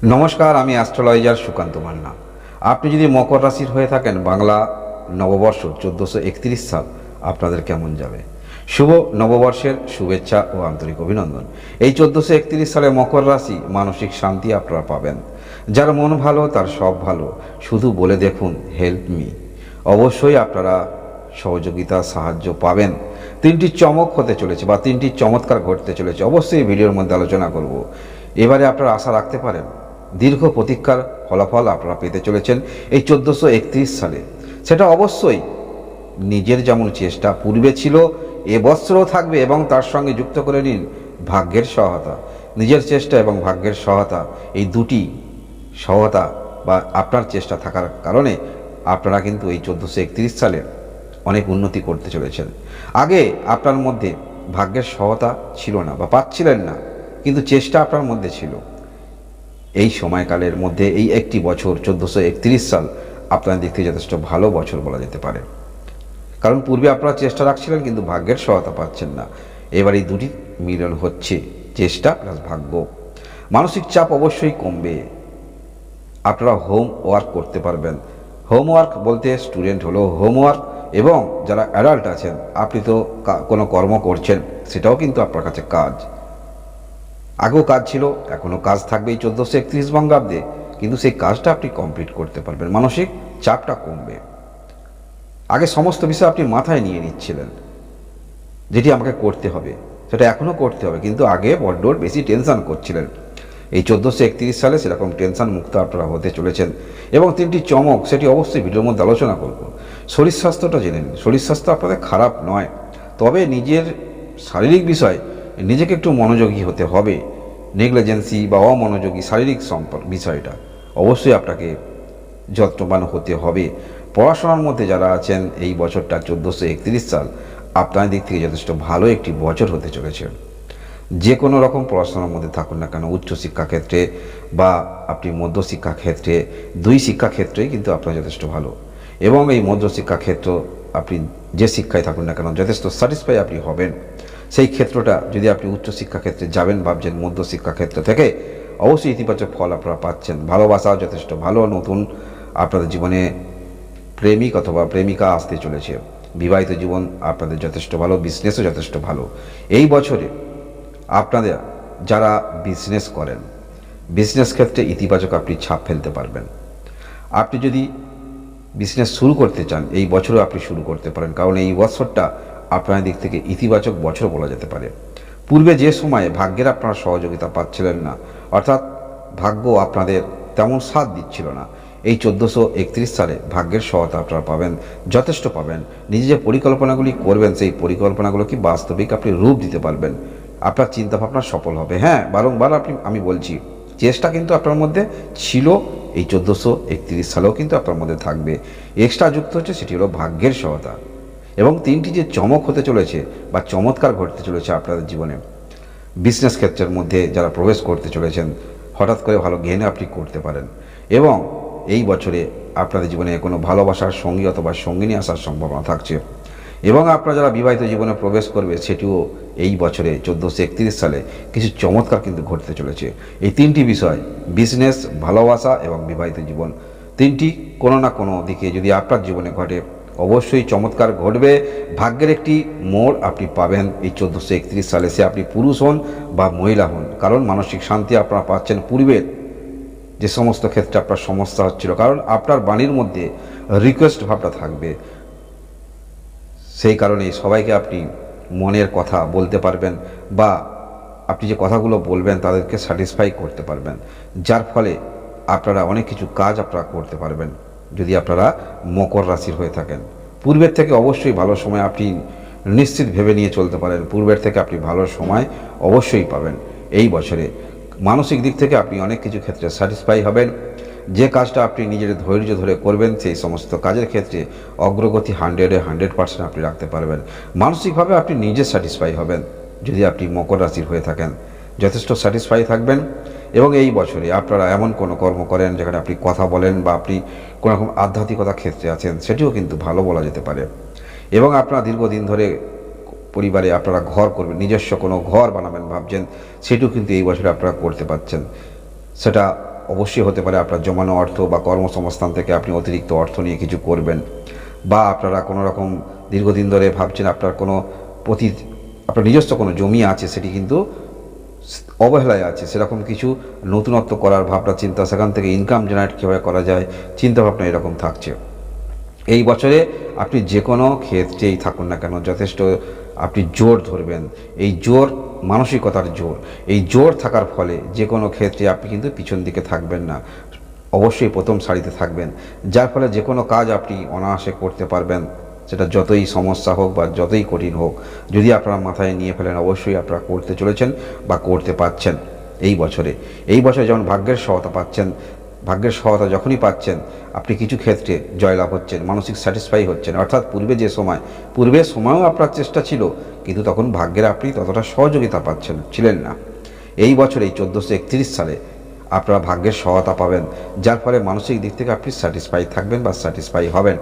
নমস্কার, আমি অ্যাস্ট্রোলজার সুকান্ত মান্না। আপনি যদি মকর রাশির হয়ে থাকেন, বাংলা নববর্ষ 1431 সাল আপনাদের কেমন যাবে? শুভ নববর্ষের শুভেচ্ছা ও আন্তরিক অভিনন্দন। এই 1431 সালে মকর রাশি, মানসিক শান্তি আপনারা পাবেন। যার মন ভালো তার সব ভালো, শুধু বলে দেখুন হেল্প মি। অবশ্যই আপনারা সহযোগিতা সাহায্য পাবেন। তিনটি চমক হতে চলেছে বা তিনটি চমৎকার ঘটতে চলেছে, অবশ্যই ভিডিওর মধ্যে আলোচনা করব। এবারে আপনারা আশা রাখতে পারেন দীর্ঘ প্রতীক্ষার ফলাফল আপনারা পেতে চলেছেন এই 1431 সালে। সেটা অবশ্যই নিজের যেমন চেষ্টা পূর্বে ছিল, এবছরও থাকবে, এবং তার সঙ্গে যুক্ত করে নিন ভাগ্যের সহায়তা। নিজের চেষ্টা এবং ভাগ্যের সহায়তা, এই দুটি সহায়তা বা আপনার চেষ্টা থাকার কারণে আপনারা কিন্তু এই 1431 সালে অনেক উন্নতি করতে চলেছেন। আগে আপনার মধ্যে ভাগ্যের সহায়তা ছিল না বা পাচ্ছিলেন না, কিন্তু চেষ্টা আপনার মধ্যে ছিল। এই সময়কালের মধ্যে এই একটি বছর 1431 সাল আপনার দিক থেকে যথেষ্ট ভালো বছর বলা যেতে পারে। কারণ পূর্বে আপনারা চেষ্টা রাখছিলেন কিন্তু ভাগ্যের সহায়তা পাচ্ছেন না। এবার এই দুটি মিলন হচ্ছে, চেষ্টা প্লাস ভাগ্য। মানসিক চাপ অবশ্যই কমবে। আপনারা হোম ওয়ার্ক করতে পারবেন। হোমওয়ার্ক বলতে স্টুডেন্ট হলো হোমওয়ার্ক, এবং যারা অ্যাডাল্ট আছেন, আপনি তো কোনো কর্ম করছেন, সেটাও কিন্তু আপনার কাছে কাজ। আগেও কাজ ছিল, এখনও কাজ থাকবে এই 1431 বঙ্গাব্দে, কিন্তু সেই কাজটা আপনি কমপ্লিট করতে পারবেন। মানসিক চাপটা কমবে। আগে সমস্ত বিষয় আপনি মাথায় নিয়ে নিচ্ছিলেন, যেটি আমাকে করতে হবে, সেটা এখনও করতে হবে, কিন্তু আগে বড্ড বেশি টেনশন করছিলেন। এই 1431 সালে সেরকম টেনশন মুক্ত আপনারা হতে চলেছেন। এবং তিনটি চমক, সেটি অবশ্যই ভিডিওর মধ্যে আলোচনা করব। শরীর স্বাস্থ্যটা জেনে নিন। শরীর স্বাস্থ্য আপনাদের খারাপ নয়, তবে নিজের শারীরিক বিষয় নিজেকে একটু মনোযোগী হতে হবে। নেগলিজেন্সি বা অমনোযোগী শারীরিক বিষয়টা অবশ্যই আপনাকে যত্নবান হতে হবে। পড়াশোনার মধ্যে যারা আছেন, এই বছরটা 1431 সাল আপনার দিক থেকে যথেষ্ট ভালো একটি বছর হতে চলেছে। যে কোনো রকম পড়াশোনার মধ্যে থাকুন না কেন, উচ্চশিক্ষা ক্ষেত্রে বা আপনি মধ্যশিক্ষা ক্ষেত্রে, দুই শিক্ষা ক্ষেত্রেই কিন্তু আপনার যথেষ্ট ভালো। এবং এই মধ্যশিক্ষা ক্ষেত্র, আপনি যে শিক্ষায় থাকুন না কেন, যথেষ্ট স্যাটিসফাই আপনি হবেন। সেই ক্ষেত্রটা যদি আপনি উচ্চশিক্ষা ক্ষেত্রে যাবেন ভাবছেন, মধ্যশিক্ষা ক্ষেত্র থেকে অবশ্যই ইতিবাচক ফল আপনারা পাচ্ছেন। ভালোবাসা যথেষ্ট ভালো, নতুন আপনাদের জীবনে প্রেমিক অথবা প্রেমিকা আসতে চলেছে। বিবাহিত জীবন আপনাদের যথেষ্ট ভালো, বিজনেসও যথেষ্ট ভালো। এই বছরে আপনাদের যারা বিজনেস করেন, বিজনেস ক্ষেত্রে ইতিবাচক আপনি ছাপ ফেলতে পারবেন। আপনি যদি বিজনেস শুরু করতে চান, এই বছরও আপনি শুরু করতে পারেন, কারণ এই বছরটা আপনার দিক থেকে ইতিবাচক বছর বলা যেতে পারে। পূর্বে যে সময়ে ভাগ্যের আপনারা সহযোগিতা পাচ্ছিলেন না, অর্থাৎ ভাগ্য আপনাদের তেমন সাথ দিচ্ছিল না, এই 1431 সালে ভাগ্যের সহায়তা আপনারা পাবেন, যথেষ্ট পাবেন। নিজে যে পরিকল্পনাগুলি করবেন, সেই পরিকল্পনাগুলোকে বাস্তবিক আপনি রূপ দিতে পারবেন। আপনার চিন্তাভাবনা সফল হবে। হ্যাঁ, বারংবার আমি বলছি, চেষ্টা কিন্তু আপনার মধ্যে ছিল, এই 1431 সালেও কিন্তু আপনার মধ্যে থাকবে। এক্সট্রা যুক্ত হচ্ছে, সেটি হলো ভাগ্যের সহায়তা। এবং তিনটি যে চমক হতে চলেছে বা চমৎকার ঘটতে চলেছে আপনাদের জীবনে, বিজনেস ক্ষেত্রের মধ্যে যারা প্রবেশ করতে চলেছেন, হঠাৎ করে ভালো গেইন আপনি করতে পারেন। এবং এই বছরে আপনাদের জীবনে কোনো ভালোবাসার সঙ্গী অথবা সঙ্গিনী আসার সম্ভাবনা থাকছে। এবং আপনারা যারা বিবাহিত জীবনে প্রবেশ করবে, সেটিও এই বছরে 1431 সালে কিছু চমৎকার কিন্তু ঘটতে চলেছে। এই তিনটি বিষয়, বিজনেস, ভালোবাসা এবং বিবাহিত জীবন, তিনটি কোনো না কোনো দিকে যদি আপনার জীবনে ঘটে, অবশ্যই চমৎকার ঘটবে। ভাগ্যের একটি মোড় আপনি পাবেন এই 1431 সালে, সে আপনি পুরুষ হন বা মহিলা হন। কারণ মানসিক শান্তি আপনারা পাচ্ছেন। পূর্বের যে সমস্ত ক্ষেত্রে আপনার সমস্যা হচ্ছিল, কারণ আপনার বাণীর মধ্যে রিকোয়েস্ট ভাবটা থাকবে, সেই কারণে সবাইকে আপনি মনের কথা বলতে পারবেন, বা আপনি যে কথাগুলো বলবেন তাদেরকে স্যাটিসফাই করতে পারবেন, যার ফলে আপনারা অনেক কিছু কাজ আপনারা করতে পারবেন। যদি আপনারা মকর রাশির হয়ে থাকেন, পূর্বের থেকে অবশ্যই ভালো সময় আপনি নিশ্চিত ভেবে নিয়ে চলতে পারেন। পূর্বের থেকে আপনি ভালো সময় অবশ্যই পাবেন এই বছরে। মানসিক দিক থেকে আপনি অনেক কিছু ক্ষেত্রে স্যাটিসফাই হবেন। যে কাজটা আপনি নিজের ধৈর্য ধরে করবেন, সেই সমস্ত কাজের ক্ষেত্রে অগ্রগতি 100% আপনি রাখতে পারবেন। মানসিকভাবে আপনি নিজে স্যাটিসফাই হবেন যদি আপনি মকর রাশির হয়ে থাকেন, যথেষ্ট স্যাটিসফাই থাকবেন। এবং এই বছরে আপনারা এমন কোনো কর্ম করেন যেখানে আপনি কথা বলেন বা আপনি কোনো রকম আধ্যাত্মিকতা ক্ষেত্রে আছেন, সেটিও কিন্তু ভালো বলা যেতে পারে। এবং আপনারা দীর্ঘদিন ধরে পরিবারে আপনারা ঘর করবেন, নিজস্ব কোনো ঘর বানাবেন ভাবছেন, সেটিও কিন্তু এই বছরে আপনারা করতে পারছেন। সেটা অবশ্যই হতে পারে আপনার জমানো অর্থ বা কর্মসংস্থান থেকে আপনি অতিরিক্ত অর্থ নিয়ে কিছু করবেন, বা আপনারা কোনো রকম দীর্ঘদিন ধরে ভাবছেন আপনার কোনো আপনার নিজস্ব কোনো জমি আছে, সেটি কিন্তু অবহেলায় আছে, সেরকম কিছু নতুনত্ব করার ভাবনা চিন্তা, সেখান থেকে ইনকাম জেনারেট কীভাবে করা যায় চিন্তাভাবনা এরকম থাকছে। এই বছরে আপনি যে কোনো ক্ষেত্রেই থাকুন না কেন যথেষ্ট আপনি জোর ধরবেন। এই জোর মানসিকতার জোর, এই জোর থাকার ফলে যে কোনো ক্ষেত্রে আপনি কিন্তু পিছন দিকে থাকবেন না, অবশ্যই প্রথম সারিতে থাকবেন, যার ফলে যে কোনো কাজ আপনি অনায়াসে করতে পারবেন, সেটা যতই সমস্যা হোক বা যতই কঠিন হোক, যদি আপনারা মাথায় নিয়ে ফেলেন অবশ্যই আপনারা করতে চলেছেন বা করতে পারছেন। এই বছরে যেমন ভাগ্যের সহায়তা পাচ্ছেন, ভাগ্যের সহায়তা যখনই পাচ্ছেন আপনি কিছু ক্ষেত্রে জয়লাভ হচ্ছেন, মানসিক স্যাটিসফাই হচ্ছেন। অর্থাৎ পূর্বের সময়ও আপনার চেষ্টা ছিল, কিন্তু তখন ভাগ্যের আপনি ততটা সহযোগিতা ছিলেন না। এই বছর এই 1431 সালে আপনারা ভাগ্যের সহায়তা পাবেন, যার ফলে মানসিক দিক থেকে আপনি স্যাটিসফাই থাকবেন বা স্যাটিসফাই হবেন।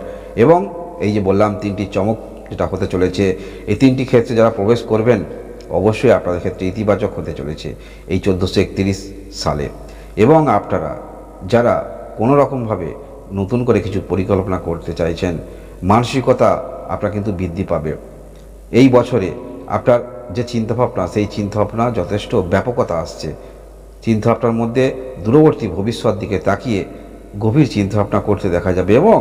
এবং এই যে বললাম 3টি চমক যেটা হতে চলেছে, এই 3টি ক্ষেত্রে যারা প্রবেশ করবেন অবশ্যই আপনাদের ক্ষেত্রে ইতিবাচক হতে চলেছে এই 1431 সালে। এবং আপনারা যারা কোনো রকমভাবে নতুন করে কিছু পরিকল্পনা করতে চাইছেন, মানসিকতা আপনার কিন্তু বৃদ্ধি পাবে। এই বছরে আপনার যে চিন্তাভাবনা, সেই চিন্তাভাবনা যথেষ্ট ব্যাপকতা আসছে। চিন্তাভাবনার মধ্যে দূরবর্তী ভবিষ্যৎ দিকে তাকিয়ে গভীর চিন্তাভাবনা করতে দেখা যাবে, এবং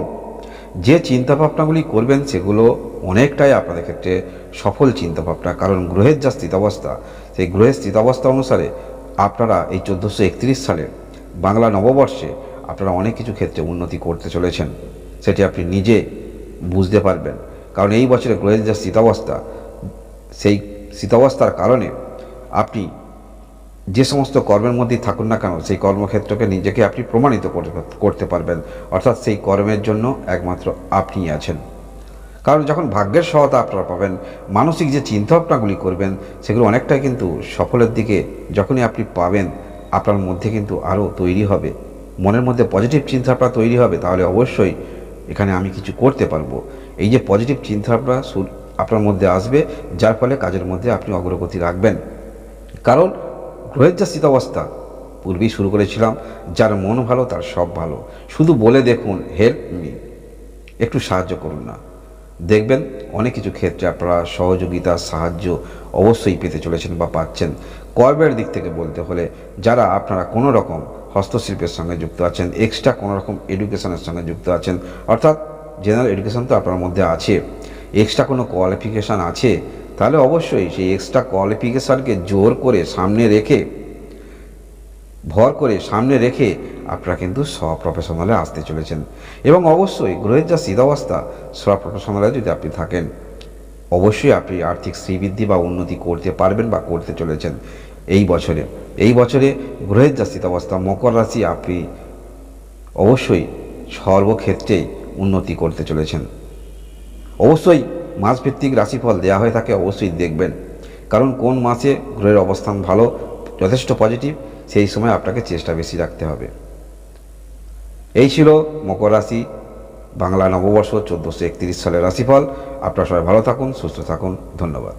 যে চিন্তাভাবনাগুলি করবেন সেগুলো অনেকটাই আপনাদের ক্ষেত্রে সফল চিন্তাভাবনা। কারণ গ্রহের যা স্থিতাবস্থা, সেই গ্রহের স্থিতাবস্থা অনুসারে আপনারা এই 1431 সালে বাংলা নববর্ষে আপনারা অনেক কিছু ক্ষেত্রে উন্নতি করতে চলেছেন, সেটি আপনি নিজে বুঝতে পারবেন। কারণ এই বছরে গ্রহের যা স্থিতাবস্থা, সেই স্থিতাবস্থার কারণে আপনি যে সমস্ত কর্মের মধ্যেই থাকুন না কেন, সেই কর্মক্ষেত্রকে নিজেকে আপনি প্রমাণিত করতে পারবেন। অর্থাৎ সেই কর্মের জন্য একমাত্র আপনিই আছেন। কারণ যখন ভাগ্যের সহায়তা আপনারা পাবেন, মানসিক যে চিন্তাভাবনাগুলি করবেন সেগুলো অনেকটাই কিন্তু সফলের দিকে যখনই আপনি পাবেন, আপনার মধ্যে কিন্তু আরও তৈরি হবে, মনের মধ্যে পজিটিভ চিন্তাভাবনা তৈরি হবে। তাহলে অবশ্যই এখানে আমি কিছু করতে পারবো, এই যে পজিটিভ চিন্তাভাবনা আপনার মধ্যে আসবে, যার ফলে কাজের মধ্যে আপনি অগ্রগতি রাখবেন। কারণ গ্রহের যা স্থিতাবস্থা পূর্বেই শুরু করেছিলাম, যার মন ভালো তার সব ভালো। শুধু বলে দেখুন, হেল্প মি, একটু সাহায্য করুন না, দেখবেন অনেক কিছু ক্ষেত্রে আপনারা সহযোগিতা সাহায্য অবশ্যই পেতে চলেছেন বা পাচ্ছেন। কর্মের দিক থেকে বলতে হলে যারা আপনারা কোনো রকম হস্তশিল্পের সঙ্গে যুক্ত আছেন, এক্সট্রা কোনো রকম এডুকেশনের সঙ্গে যুক্ত আছেন, অর্থাৎ জেনারেল এডুকেশন তো আপনার মধ্যে আছে, এক্সট্রা কোনো কোয়ালিফিকেশান আছে, তাহলে অবশ্যই সেই এক্সট্রা কোয়ালিফিকেশানকে জোর করে সামনে রেখে আপনারা কিন্তু প্রফেশনালে আসতে চলেছেন। এবং অবশ্যই গ্রহের যা স্থিতাবস্থা, প্রফেশনালে যদি আপনি থাকেন অবশ্যই আপনি আর্থিক শ্রীবৃদ্ধি বা উন্নতি করতে পারবেন বা করতে চলেছেন এই বছরে গ্রহের যা স্থিতাবস্থা, মকর রাশি, আপনি অবশ্যই সর্বক্ষেত্রেই উন্নতি করতে চলেছেন। অবশ্যই মাসভিত্তিক রাশিফল দেওয়া হয়ে থাকে, অবশ্যই দেখবেন, কারণ কোন মাসে গ্রহের অবস্থান ভালো, যথেষ্ট পজিটিভ, সেই সময় আপনাকে চেষ্টা বেশি রাখতে হবে। এই ছিল মকর রাশি বাংলা নববর্ষ 1431 সালের রাশিফল। আপনারা সবাই ভালো থাকুন, সুস্থ থাকুন, ধন্যবাদ।